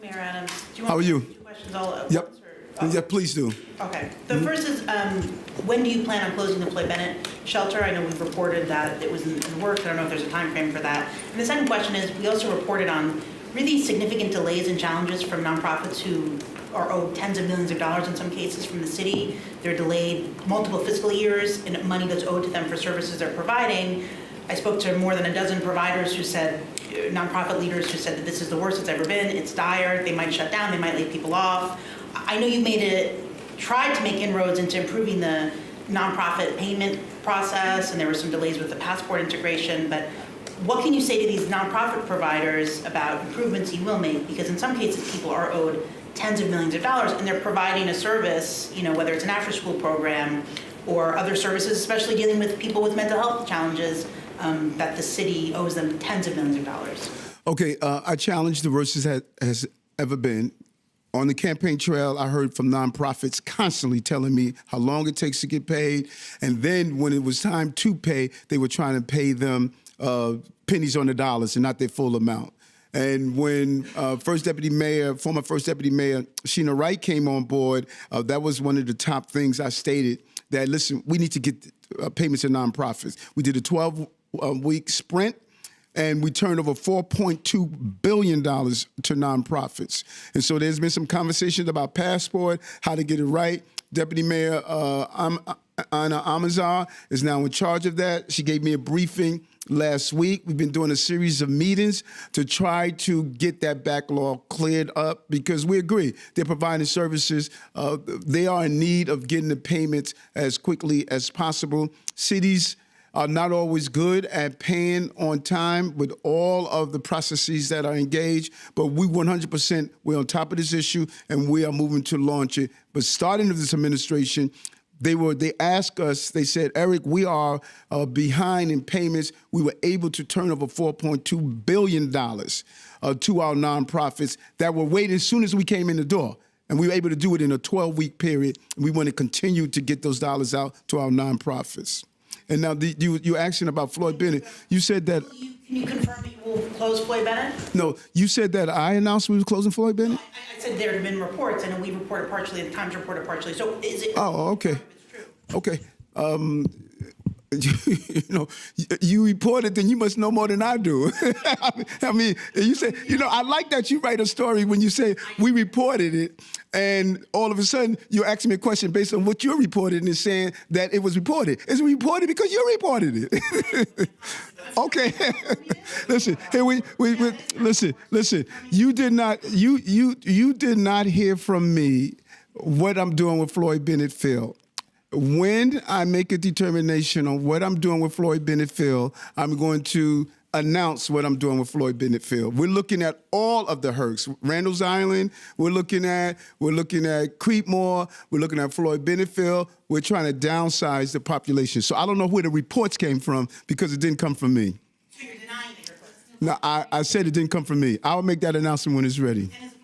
Mayor Adams, do you How want are me you? to ask 2 questions all at Yep. once? Or, Yeah, please do. Okay. The first is, when do you plan on closing the Floyd Bennett shelter? I know we've reported that it was in the works. I don't know if there's a time frame for that. And the second question is, we also reported on really significant delays and challenges from nonprofits who are owed tens of millions of dollars in some cases from the city. They're delayed multiple fiscal years in money that's owed to them for services they're providing. I spoke to more than a dozen providers who said, nonprofit leaders who said that this is the worst it's ever been. It's dire. They might shut down. They might lay people off. I know you've tried to make inroads into improving the nonprofit payment process, and there were some delays with the passport integration, but what can you say to these nonprofit providers about improvements you will make? Because in some cases, people are owed tens of millions of dollars, and they're providing a service, whether it's an after-school program or other services, especially dealing with people with mental health challenges, that the city owes them tens of millions of dollars. Okay, I challenge the worst has ever been. On the campaign trail, I heard from nonprofits constantly telling me how long it takes to get paid. And then when it was time to pay, they were trying to pay them pennies on the dollars and not their full amount. And when former First Deputy Mayor Sheena Wright came on board, that was one of the top things I stated, that, listen, we need to get payments to nonprofits. We did a 12-week sprint, and we turned over $4.2 billion to nonprofits. And so there's been some conversations about passport, how to get it right. Deputy Mayor Anna Amazar is now in charge of that. She gave me a briefing last week. We've been doing a series of meetings to try to get that backlog cleared up, because we agree they're providing services. They are in need of getting the payments as quickly as possible. Cities are not always good at paying on time with all of the processes that are engaged, but we're on top of this issue, and we are moving to launch it. But starting with this administration, they asked us, they said, Eric, we are behind in payments. We were able to turn over $4.2 billion to our nonprofits that were waiting as soon as we came in the door. And we were able to do it in a 12-week period. We want to continue to get those dollars out to our nonprofits. And now you're asking about Floyd Bennett. You said that. Can you confirm that you will close Floyd Bennett? No, you said that I announced we were closing Floyd Bennett? I said there have been reports. I know we reported partially, the Times reported partially. So is it? Oh, okay. It's true. Okay. You reported, then you must know more than I do. I mean, you say, I like that you write a story when you say we reported it, and all of a sudden you're asking me a question based on what you reported and saying that it was reported. It's reported because you reported it. Okay. Listen, here listen. You did not hear from me what I'm doing with Floyd Bennett Field. When I make a determination on what I'm doing with Floyd Bennett Field, I'm going to announce what I'm doing with Floyd Bennett Field. We're looking at all of the HERCs. Randall's Island, we're looking at Creekmore, we're looking at Floyd Bennett Field. We're trying to downsize the population. So I don't know where the reports came from, because it didn't come from me. So you're denying the reports? No, I said it didn't come from me. I'll make that announcement when it's ready. And as